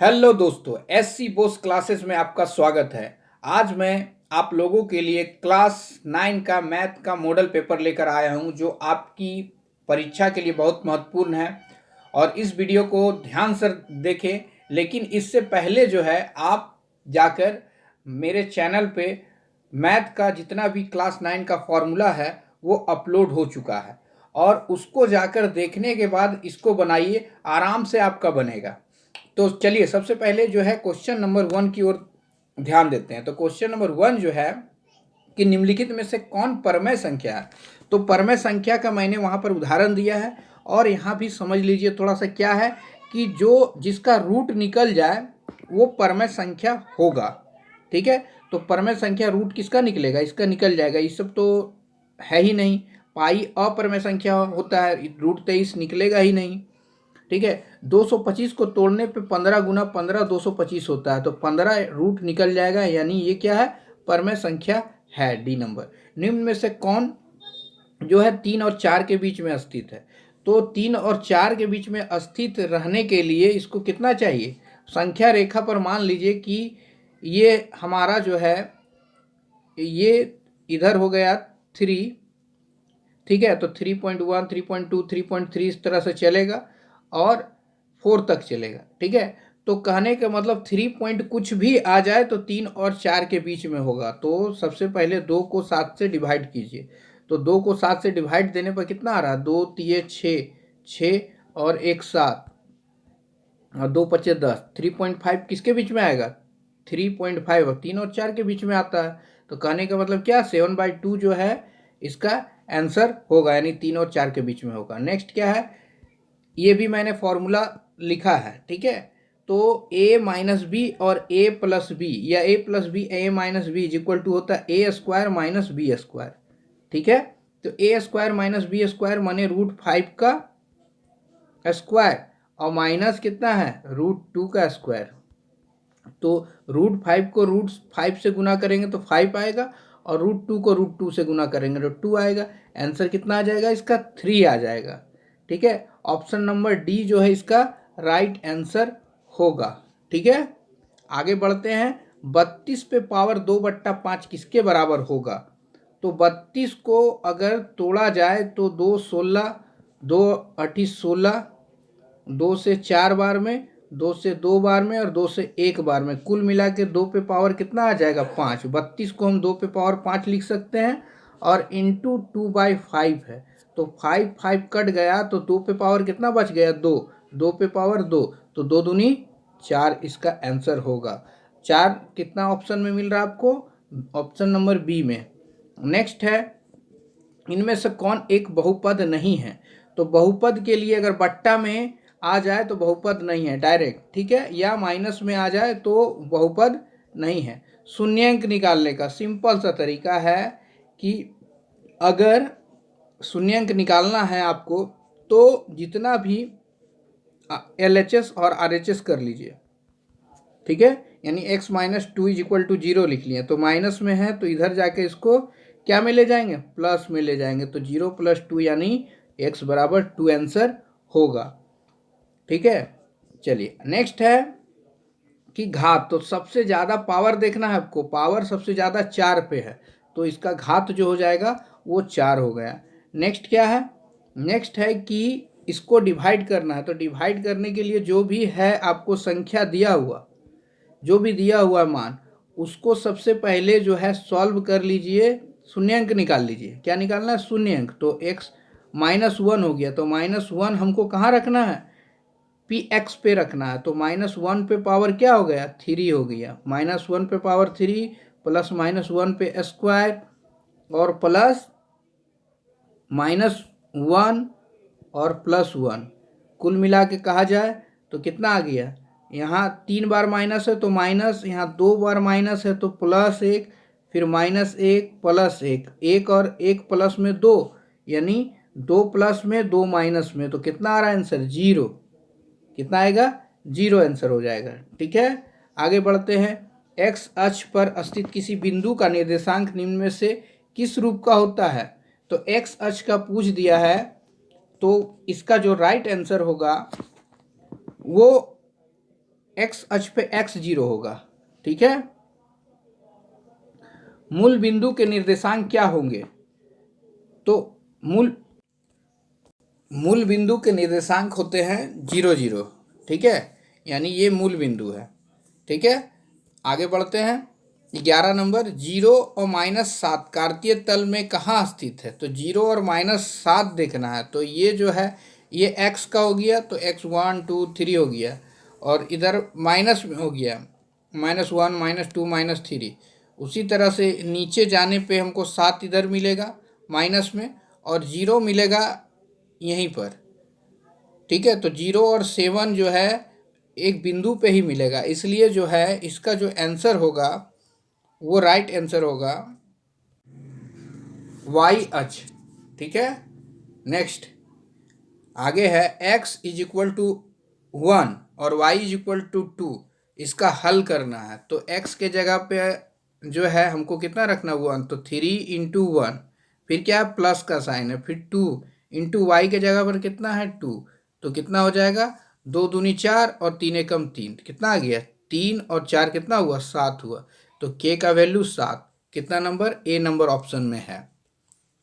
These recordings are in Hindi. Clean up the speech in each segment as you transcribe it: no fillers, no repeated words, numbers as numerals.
हेलो दोस्तों, SC बोस क्लासेस में आपका स्वागत है। आज मैं आप लोगों के लिए क्लास 9 का मैथ का मॉडल पेपर लेकर आया हूं जो आपकी परीक्षा के लिए बहुत महत्वपूर्ण है। और इस वीडियो को ध्यान से देखें, लेकिन इससे पहले जो है आप जाकर मेरे चैनल पे मैथ का जितना भी क्लास 9 का फॉर्मूला है वो अपलोड हो चुका है, और उसको जाकर देखने के बाद इसको बनाइए, आराम से आपका बनेगा। तो चलिए सबसे पहले जो है क्वेश्चन नंबर 1 की ओर ध्यान देते हैं। तो क्वेश्चन नंबर 1 जो है कि निम्नलिखित में से कौन परमेय संख्या है। तो परमेय संख्या का मैंने वहाँ पर उदाहरण दिया है, और यहाँ भी समझ लीजिए थोड़ा सा क्या है कि जो जिसका रूट निकल जाए वो परमेय संख्या होगा। ठीक है, तो परमेय संख्या रूट किसका निकलेगा, इसका निकल जाएगा। ये सब तो है ही नहीं। पाई अपरमेय संख्या होता है, रूट 23 निकलेगा ही नहीं। ठीक है, 225 को तोड़ने पे 15 गुना 15 225 होता है, तो 15 रूट निकल जाएगा, यानी ये क्या है, परमेय संख्या है, डी नंबर। निम्न में से कौन जो है 3 और 4 के बीच में स्थित है। तो 3 और 4 के बीच में स्थित रहने के लिए इसको कितना चाहिए, संख्या रेखा पर मान लीजिए कि ये हमारा जो है ये इधर हो गया 3। ठीक है, तो 3.1 3.2 3.3 इस तरह से चलेगा और 4 तक चलेगा। ठीक है, तो कहने का मतलब 3 पॉइंट कुछ भी आ जाए तो 3 और 4 के बीच में होगा। तो सबसे पहले 2 को 7 से डिवाइड कीजिए। तो 2 को 7 से डिवाइड देने पर कितना आ रहा है, 2 तिये 6, 6 और 1 7 और 2 पचे 10। 3.5 किसके बीच में आएगा, 3.5, और 3 और 4 के बीच में आता है। तो कहने का मतलब क्या, 7/2 जो है इसका आंसर होगा, यानी 3 और 4 के बीच में होगा। नेक्स्ट क्या है, ये भी मैंने फॉर्मूला लिखा है। ठीक है, तो a माइनस बी और a प्लस बी, या a plus B a minus B is equal to होता है a square minus B square. ठीक है, तो a square minus B square माने √5 का स्क्वायर, और माइनस कितना है, √2 का स्क्वायर। तो √5 को √5 से गुना करेंगे तो 5 आएगा, और √2 को √2 से गुना करेंगे तो 2 आएगा। आंसर कितना आ जाएगा इसका, 3 आ जाएगा। ठीक है, ऑप्शन नंबर डी जो है इसका राइट आंसर होगा। ठीक है, आगे बढ़ते हैं। 32 पे पावर 2/5 किसके बराबर होगा। तो 32 को अगर तोड़ा जाए तो 2 16, 2 8 16, 2 से 4 बार में, 2 से 2 बार में, और 2 से 1 बार में, कुल मिला के 2 पे पावर कितना आ जाएगा, 5। 32 को हम 2 पे पावर 5 लिख सकते हैं, और इंटू 2/5 है, तो 5 5 कट गया, तो 2 पे पावर कितना बच गया, 2। 2 पे पावर 2, तो 2 दूनी 4 इसका आंसर होगा। 4 कितना ऑप्शन में मिल रहा है आपको, ऑप्शन नंबर बी में। नेक्स्ट है, इनमें से कौन एक बहुपद नहीं है। तो बहुपद के लिए अगर बट्टा में आ जाए तो बहुपद नहीं है डायरेक्ट। ठीक है, या माइनस में आ जाए तो बहुपद नहीं है। शून्यंक निकालने का सिंपल सा तरीका है कि अगर शून्यंक निकालना है आपको तो जितना भी LHS और RHS कर लीजिए। ठीक है, यानी x minus 2 is equal to 0 लिख लिए, तो माइनस में है तो इधर जाके इसको क्या में ले जाएंगे, प्लस में ले जाएंगे, तो 0 + 2 यानी x बराबर 2 आंसर होगा। ठीक है, चलिए नेक्स्ट है कि घात। तो सबसे ज़्यादा पावर देखना है आपको, पावर सबसे ज़्यादा 4 पे है, तो इसका घात जो हो जाएगा वो 4 हो गया। नेक्स्ट क्या है, नेक्स्ट है कि इसको डिवाइड करना है। तो डिवाइड करने के लिए जो भी है आपको संख्या दिया हुआ, जो भी दिया हुआ मान, उसको सबसे पहले जो है सॉल्व कर लीजिए, शून्यंक निकाल लीजिए। क्या निकालना है, शून्यंक। तो x -1 हो गया, तो -1 हमको कहाँ रखना है, px पे रखना है। तो -1 पे पावर क्या हो गया, 3 हो गया। -1 पे पावर 3 प्लस -1 पे स्क्वायर और प्लस -1 और +1, कुल मिला के कहा जाए तो कितना आ गया, यहाँ 3 बार माइनस है तो माइनस, यहाँ 2 बार माइनस है तो +1, फिर -1 +1, 1 और 1 प्लस में 2, यानी 2 प्लस में 2 माइनस में, तो कितना आ रहा है आंसर, 0। कितना आएगा, 0 आंसर हो जाएगा। ठीक है, आगे बढ़ते हैं। एक्स अक्ष पर स्थित किसी बिंदु का निर्देशांक निम्न में से किस रूप का होता है। तो एक्स अक्ष का पूछ दिया है, तो इसका जो राइट आंसर होगा वो एक्स अक्ष पे x 0 होगा, ठीक है। मूल बिंदु के निर्देशांक क्या होंगे? तो मूल बिंदु के निर्देशांक होते हैं 0 0, ठीक है, यानी ये मूल बिंदु है, ठीक है। आगे बढ़ते हैं। 11 नंबर, 0 और -7 कार्तीय तल में कहाँ स्थित है? तो 0 और -7 देखना है। तो ये जो है ये x का हो गया, तो x 1 2 3 हो गया, और इधर माइनस में हो गया, -1 -2 -3। उसी तरह से नीचे जाने पे हमको 7 इधर मिलेगा माइनस में, और 0 मिलेगा यहीं पर, ठीक है। तो 0 और 7 जो है एक बिंदु पे ही मिलेगा, इसलिए जो है इसका जो आंसर होगा वो राइट आंसर होगा y अक्ष, ठीक है। नेक्स्ट आगे है x = 1 और y = 2, इसका हल करना है। तो x के जगह पे जो है हमको कितना रखना हुआ, तो 3 × 1, फिर क्या है प्लस का साइन है, फिर 2 × y के जगह पर कितना है 2, तो कितना हो जाएगा 2 दूनी 4 और 3 एकम 3, कितना आ गया 3 और 4 कितना हुआ 7 हुआ। तो k का वैल्यू 7, कितना नंबर, ए नंबर ऑप्शन में है।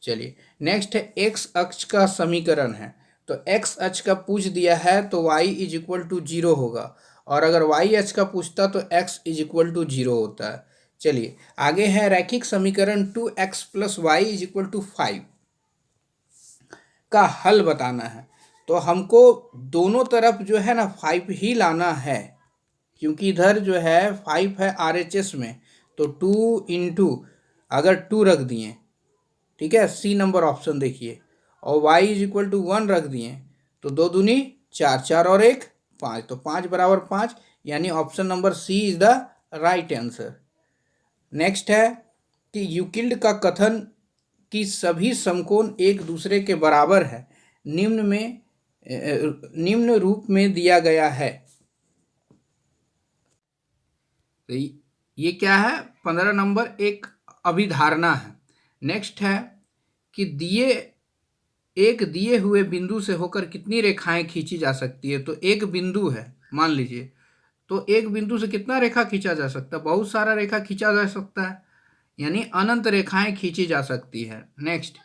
चलिए नेक्स्ट है x अक्ष का समीकरण है। तो x अक्ष का पूछ दिया है तो y = 0 होगा, और अगर y अक्ष का पूछता तो x = 0 होता है। चलिए आगे है रैखिक समीकरण 2x + y = 5 का हल बताना है। तो हमको दोनों तरफ जो है ना 5 ही लाना है, क्योंकि इधर जो है 5 है RHS में, तो 2 × अगर 2 रख दिए, ठीक है, सी नंबर ऑप्शन देखिए, और y = 1 रख दिए, तो 2 दूनी 4, 4 और 1 5, तो 5 = 5, यानी option number C is the right answer. Next है कि यूक्लिड का कथन कि सभी समकोण एक दूसरे के बराबर है निम्न रूप में दिया गया है। तो ये क्या है, 15 नंबर एक अभिधारणा है। नेक्स्ट है कि एक दिए हुए बिंदु से होकर कितनी रेखाएं खींची जा सकती है। तो एक बिंदु है मान लीजिए, तो एक बिंदु से कितना रेखा खींचा जा सकता है, बहुत सारा रेखा खींचा जा सकता है, यानी अनंत रेखाएं खींची जा सकती है। नेक्स्ट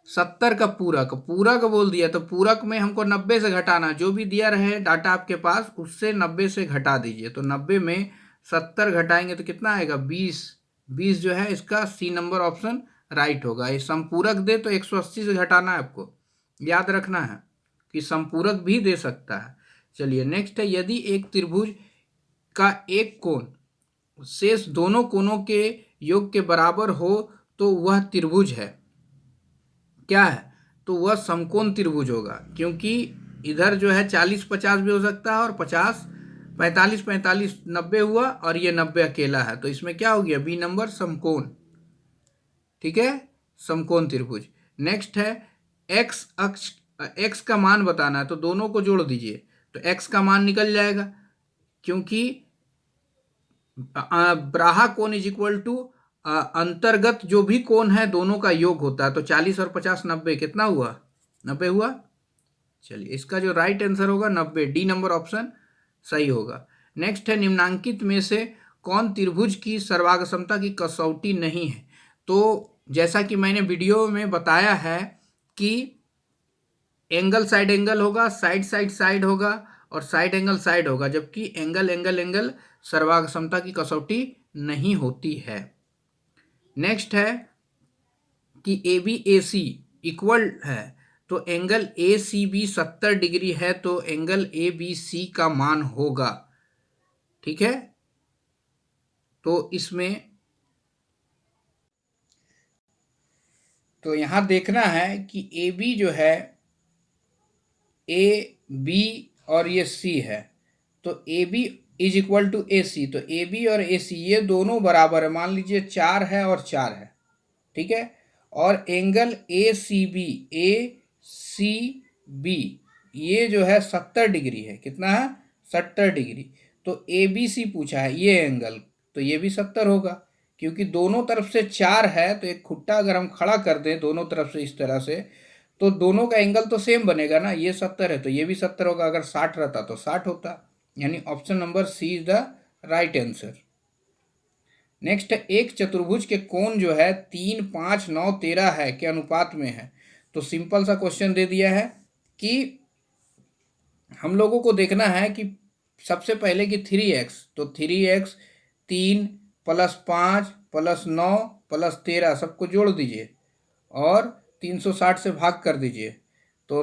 70 का पूरक बोल दिया, तो पूरक में हमको 90 से घटाना, जो भी दिया रहे डाटा आपके पास उससे 90 से घटा दीजिए। तो 90 में 70 घटाएंगे तो कितना आएगा 20 जो है इसका सी नंबर ऑप्शन राइट होगा। ये संपूरक दे तो 180 से घटाना है, आपको याद रखना है कि संपूरक भी दे सकता है। चलिए नेक्स्ट है, यदि एक त्रिभुज का एक कोण शेष दोनों कोणों के योग के बराबर हो तो वह त्रिभुज है, क्या है, तो वह समकोण त्रिभुज होगा, क्योंकि इधर जो है 40 50 भी हो सकता है, और 50 45 45 90 हुआ, और ये 90 अकेला है, तो इसमें क्या हो गया बी नंबर समकोण, ठीक है, समकोण त्रिभुज। नेक्स्ट है एक्स का मान बताना है, तो दोनों को जोड़ दीजिए, तो एक्स का मान निकल जाएगा, क्योंकि ब्राहा कोण = अंतर्गत जो भी कोण है दोनों का योग होता है। तो 40 और 50 90 कितना हुआ 90 हुआ। चलिए इसका जो राइट आंसर होगा 90, डी नंबर ऑप्शन सही होगा। नेक्स्ट है, निम्नांकित में से कौन त्रिभुज की सर्वांगक्षमता की कसौटी नहीं है। तो जैसा कि मैंने वीडियो में बताया है कि एंगल साइड एंगल होगा, साइड साइड साइड होगा, और साइड एंगल साइड होगा, जबकि एंगल एंगल एंगल सर्वांगक्षमता की कसौटी नहीं होती है। नेक्स्ट है कि ABAC इक्वल है, तो एंगल ACB 70 डिग्री है, तो एंगल ABC का मान होगा, ठीक है। तो इसमें तो यहां देखना है कि AB जो है AB और ये C है, तो AB = AC, तो AB और AC ये दोनों बराबर है, मान लीजिए 4 है और 4 है, ठीक है। और एंगल ACB ये जो है 70 डिग्री है, कितना है 70 डिग्री। तो ABC पूछा है ये एंगल, तो ये भी 70 होगा, क्योंकि दोनों तरफ से 4 है, तो एक खुट्टा अगर हम खड़ा कर दें दोनों तरफ से इस तरह से, तो दोनों का एंगल तो सेम बनेगा ना, ये 70 है तो ये भी 70 होगा, अगर 60 रहता तो 60 होता, यानी option number C is the right answer. Next, एक चतुर्भुज के कोण जो है 3, 5, 9, 13 है के अनुपात में है। तो सिंपल सा क्वेश्चन दे दिया है कि हम लोगों को देखना है कि सबसे पहले कि 3x, तो 3x 3 प्लस 5 प्लस 9 प्लस 13 सबको जोड़ दीजिए और 360 से भाग कर दीजिए। तो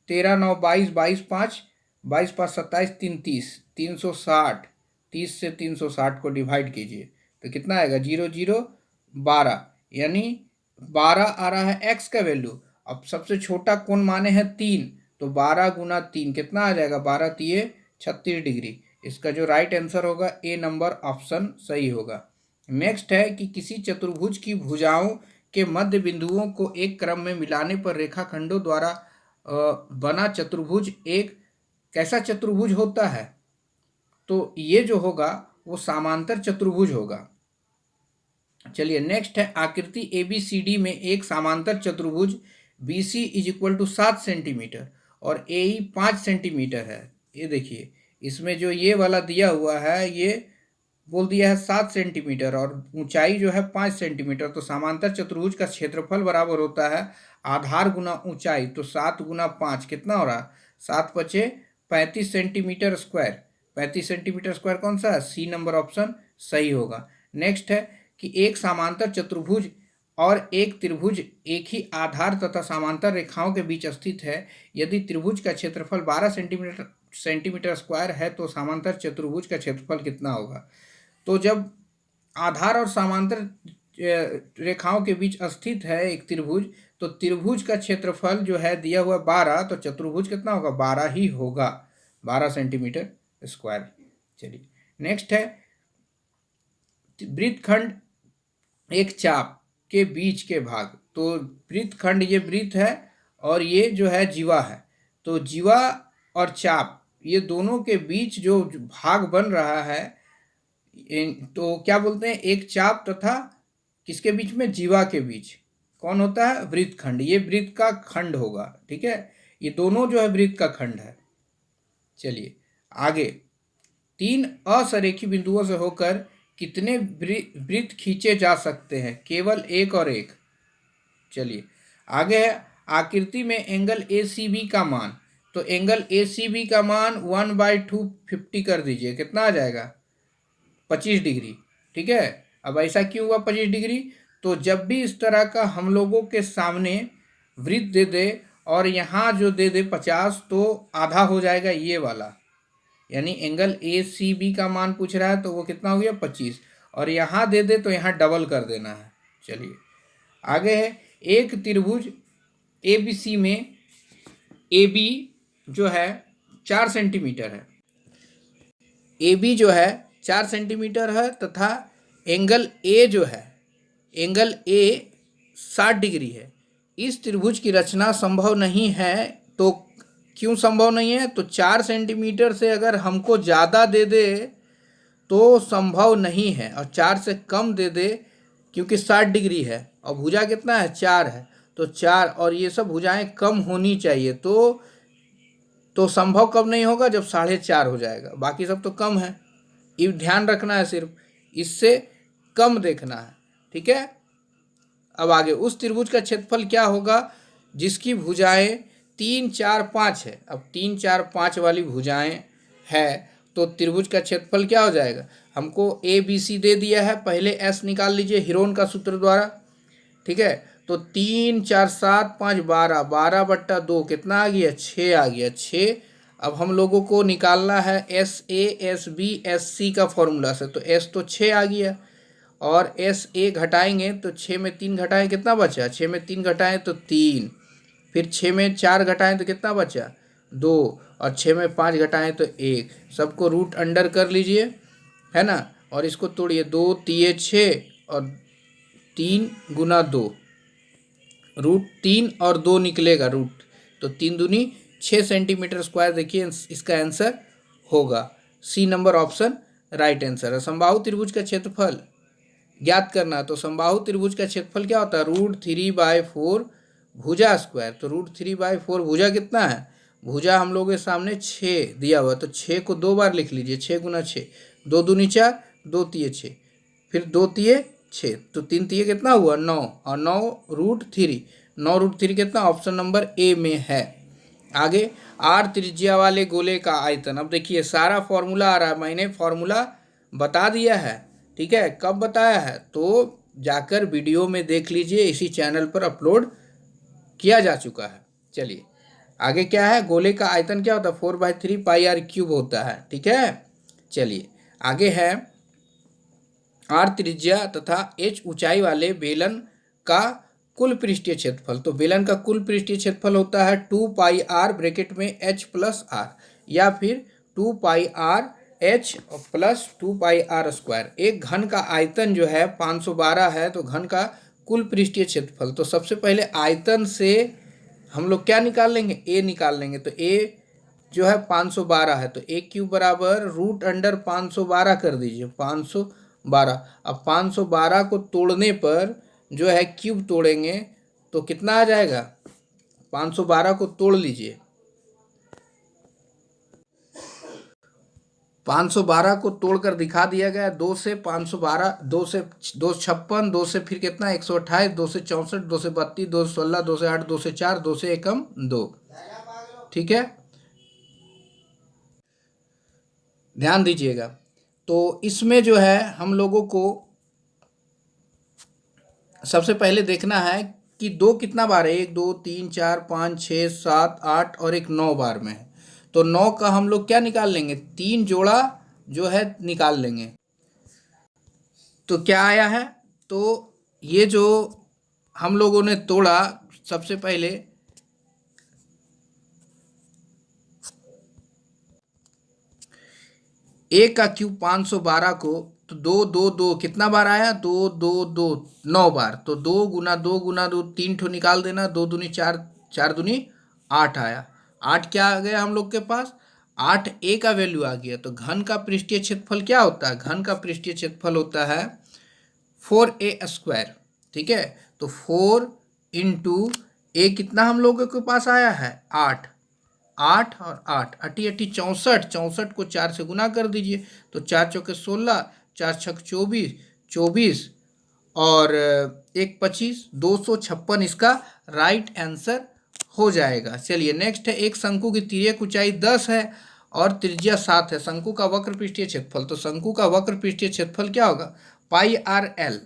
13 9 22, 22 5, 22 5 27, 3 30, 360, 30 से 360 को डिवाइड कीजिए तो कितना आएगा 0 0 12, यानी 12 आ रहा है x का वैल्यू। अब सबसे छोटा कोण माने हैं 3, तो 12 गुना 3 कितना आ जाएगा 12 तिये 36 डिग्री। इसका जो राइट आंसर होगा ए नंबर ऑप्शन सही होगा। नेक्स्ट है कि किसी चतुर्भुज की भुजाओं के मध्य बिंदुओं को एक क्रम में मिलाने पर रेखाखंडों द्वारा बना चतुर्भुज एक कैसा चतुर्भुज होता है। तो ये जो होगा वो समांतर चतुर्भुज होगा। चलिए नेक्स्ट है, आकृति ABCD में एक समांतर चतुर्भुज BC is equal to 7 centimetre और AE 5 सेंटीमीटर है। ये देखिए इसमें जो ये वाला दिया हुआ है ये बोल दिया है 7 सेंटीमीटर और ऊंचाई जो है 5 सेंटीमीटर। तो समांतर चतुर्भुज का क्षेत्रफल बराबर होता है आधार गुना ऊंचाई, तो 7 गुना 5 कितना हो रहा, 7 पचे 35 सेंटीमीटर स्क्वायर। 35 सेंटीमीटर स्क्वायर कौन सा है, सी नंबर ऑप्शन सही होगा। नेक्स्ट है कि एक समांतर चतुर्भुज और एक त्रिभुज एक ही आधार तथा समांतर रेखाओं के बीच स्थित है। यदि त्रिभुज का क्षेत्रफल 12 सेंटीमीटर स्क्वायर है तो समांतर चतुर्भुज का क्षेत्रफल कितना होगा। तो जब आधार और समांतर रेखाओं के बीच स्थित है एक त्रिभुज, तो त्रिभुज का क्षेत्रफल जो है दिया हुआ 12, तो चतुर्भुज कितना होगा 12 ही होगा, 12 सेंटीमीटर स्क्वायर। चलिए नेक्स्ट है, वृत्तखंड एक चाप के बीच के भाग। तो वृत्तखंड ये वृत्त है और ये जो है जीवा है। तो जीवा और चाप ये दोनों के बीच जो भाग बन रहा है तो क्या बोलते हैं, एक चाप तथा किसके बीच में, जीवा के बीच कौन होता है, वृत्तखंड। ये वृत्त का खंड होगा, ठीक है, ये दोनों जो है वृत्त का खंड है। चलिए आगे, 3 असरेखी बिंदुओं से होकर कितने वृत्त खींचे जा सकते हैं, केवल एक और एक। चलिए आगे है, आकृति में एंगल ACB का मान। तो एंगल ACB का मान 1/250 कर दीजिए, कितना आ जाएगा 25 डिग्री, ठीक है। अब ऐसा क्यों हुआ 25 डिग्री, तो जब भी इस तरह का हम लोगों के सामने वृत्त दे दे और यहाँ जो दे दे 50, तो आधा हो जाएगा ये वाला, यानी एंगल ACB का मान पूछ रहा है तो वो कितना हो गया 25, और यहाँ दे दे तो यहाँ डबल कर देना है। चलिए आगे है, एक त्रिभुज ABC में AB जो है 4 सेंटीमीटर है, AB जो है 4 सेंटीमीटर है तथा एंगल A जो है, एंगल A 60 डिग्री है। इस त्रिभुज की रचना संभव नहीं है। तो क्यों संभव नहीं है, तो 4 सेंटीमीटर से अगर हमको ज़्यादा दे दे तो संभव नहीं है, और 4 से कम दे दे क्योंकि 60 डिग्री है और भुजा कितना है 4 है, तो 4 और ये सब भुजाएं कम होनी चाहिए। तो संभव कब नहीं होगा, जब 4.5 हो जाएगा, बाकी सब तो कम है। ये ध्यान रखना है, सिर्फ इससे कम देखना है, ठीक है। अब आगे, उस त्रिभुज का क्षेत्रफल क्या होगा जिसकी भुजाएं 3 4 5 है। अब 3 4 5 वाली भुजाएं है तो त्रिभुज का क्षेत्रफल क्या हो जाएगा, हमको ABC दे दिया है, पहले S निकाल लीजिए हीरोन का सूत्र द्वारा, ठीक है। तो 3 4 7 5 12, 12/2 कितना आ गया 6 आ गया, 6। अब हम लोगों को निकालना है SA SB SC का फॉर्मूला से, तो S तो 6 आ गया और SA घटाएंगे तो 6 में 3 घटाएं कितना बचा, 6 में 3 घटाएं तो 3, फिर 6 में 4 घटाएं तो कितना बचा 2, और 6 में 5 घटाएं तो 1। सबको रूट अंडर कर लीजिए, है ना, और इसको तोड़िए, 2 तिये 6 और 3 गुना 2, रूट 3 और 2 निकलेगा रूट, तो 3 दूनी 6 सेंटीमीटर स्क्वायर। देखिए इसका आंसर होगा C number option right answer है। समबाहु त्रिभुज का क्षेत्रफल ज्ञात करना, तो समबाहु त्रिभुज का क्षेत्रफल क्या होता है, √3/4 भुजा स्क्वायर। तो √3/4 भुजा कितना है, भुजा हम लोगों के सामने 6 दिया हुआ, तो 6 को 2 बार लिख लीजिए, 6 गुना 6, 2 दूनी 4, 2 तिये 6, फिर 2 तिये 6, तो 3 तिये कितना हुआ 9, और 9√3, 9√3 कितना ऑप्शन नंबर ए में है। आगे आर त्रिज्या वाले गोले का आयतन, अब देखिए सारा फॉर्मूला आ रहा है, मैंने फॉर्मूला बता दिया है, ठीक है। कब बताया है तो जाकर वीडियो में देख लीजिए, इसी चैनल पर अपलोड किया जा चुका है। चलिए आगे क्या है, गोले का आयतन क्या होता है 4/3 πr³ होता है, ठीक है। चलिए आगे है आर त्रिज्या तथा h ऊंचाई वाले बेलन का कुल पृष्ठीय क्षेत्रफल। तो बेलन का कुल पृष्ठीय क्षेत्रफल होता है 2πr ब्रैकेट में h प्लस r, या फिर 2πr h प्लस 2πr²। एक घन का आयतन जो है 512 है, तो घन का कुल पृष्ठीय क्षेत्रफल। तो सबसे पहले आयतन से हम लोग क्या निकाल लेंगे, a निकाल लेंगे। तो a जो है 512 है, तो a³ बराबर √512 कर दीजिए, 512। अब 512 को तोड़ने पर जो है क्यूब तोड़ेंगे तो कितना आ जाएगा, 512 को तोड़ लीजिए, 512 को तोड़कर दिखा दिया गया, 2 से 512, 2 से 256, 2 से फिर कितना 128, 2 से 64, 2 से 32, 2 से 16, 2 से 8, 2 से 4, 2 से 1 2, ठीक है। ध्यान दीजिएगा, तो इसमें जो है हम लोगों को सबसे पहले देखना है कि 2 कितना बार है, 1 2 3 4 5 6 7 8 और एक 9 बार में है। तो 9 का हम लोग क्या निकाल लेंगे, 3 जोड़ा जो है निकाल लेंगे। तो क्या आया है, तो ये जो हम लोगों ने तोड़ा, सबसे पहले a का क्यूब 512 को, तो 2 2 2 कितना बार आया, 2 2 2 9 बार। तो 2 गुना 2 गुना 2 3 ठो निकाल देना, 2 दूनी 4, 4 दूनी 8 आया। 8 क्या आ गया हम लोग के पास, 8 a का वैल्यू आ गया। तो घन का पृष्ठीय क्षेत्रफल क्या होता है, घन का पृष्ठीय क्षेत्रफल होता है 4a², ठीक है। तो 4 इंटू a कितना हम लोगों के पास आया है 8, 8 और 8 अट्ठी अट्ठी 64, 64 को 4 से गुना कर दीजिए, तो 4 चौके 16, 4 छक 24, 24 और 1 25, 256 इसका राइट आंसर हो जाएगा। चलिए नेक्स्ट है, एक शंकु की तिर्यक ऊंचाई 10 है और त्रिज्या 7 है। शंकु का वक्र पृष्ठीय क्षेत्रफल, तो शंकु का वक्र पृष्ठीय क्षेत्रफल क्या होगा, πrl।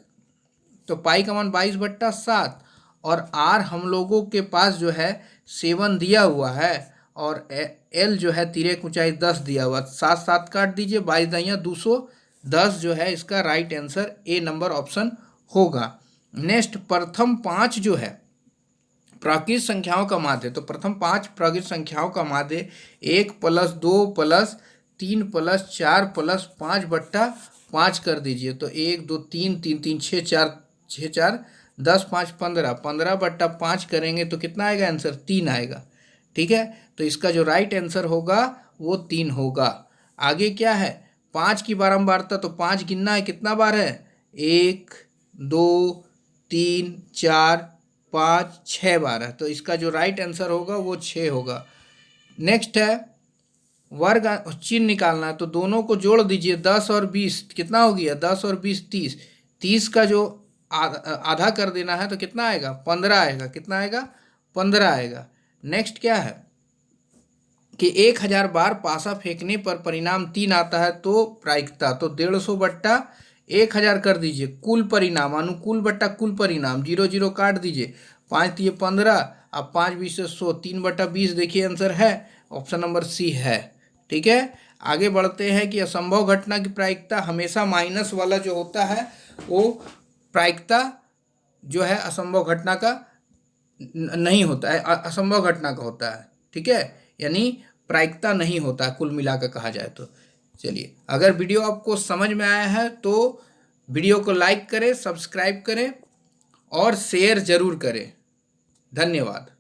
तो पाई का मान 22/7 और r हम लोगों के पास जो है 7 दिया हुआ है और l जो है तिर्यक ऊंचाई 10 दिया हुआ, 7 7 काट दीजिए, 22 दाइयाँ 210 जो है इसका right answer A number option होगा। नेक्स्ट प्रथम 5 जो है प्राकृत संख्याओं का माध्य, तो प्रथम 5 प्राकृत संख्याओं का माध्य 1 + 2 + 3 + 4 + 5/5 कर दीजिए। तो 1 2 3 3 3 6 4 6 4 10 5 15, 15/5 करेंगे तो कितना आएगा आंसर, 3 आएगा, ठीक है। तो इसका जो राइट आंसर होगा वो 3 होगा। आगे क्या है, 5 की बारंबारता, तो 5 गिनना है, कितना बार है, 1 2 3 4 5 6 बार है। तो इसका जो राइट आंसर होगा वो 6 होगा। नेक्स्ट है वर्ग चिन्ह निकालना है, तो दोनों को जोड़ दीजिए, 10 और 20 कितना हो गया, 10 और 20 30, 30 का जो आधा कर देना है तो कितना आएगा, 15 आएगा, कितना आएगा 15 आएगा। नेक्स्ट क्या है कि 1000 बार पासा फेंकने पर परिणाम 3 आता है तो प्रायिकता, तो 150/1000 कर दीजिए, कुल परिणाम अनुकूल बट्टा कुल परिणाम, 0 0 काट दीजिए, 5 3 15, अब 5 20 से 100, 3/20 देखिए आंसर है, ऑप्शन नंबर सी है, ठीक है। आगे बढ़ते हैं कि असंभव घटना की प्रायिकता हमेशा माइनस वाला जो होता है वो प्रायिकता जो है असंभव घटना का नहीं होता है, असंभव घटना का होता है, ठीक है, यानी प्रायिकता नहीं होता है कुल मिलाकर कहा जाए तो। चलिए अगर वीडियो आपको समझ में आया है तो वीडियो को लाइक करें, सब्सक्राइब करें और शेयर ज़रूर करें। धन्यवाद।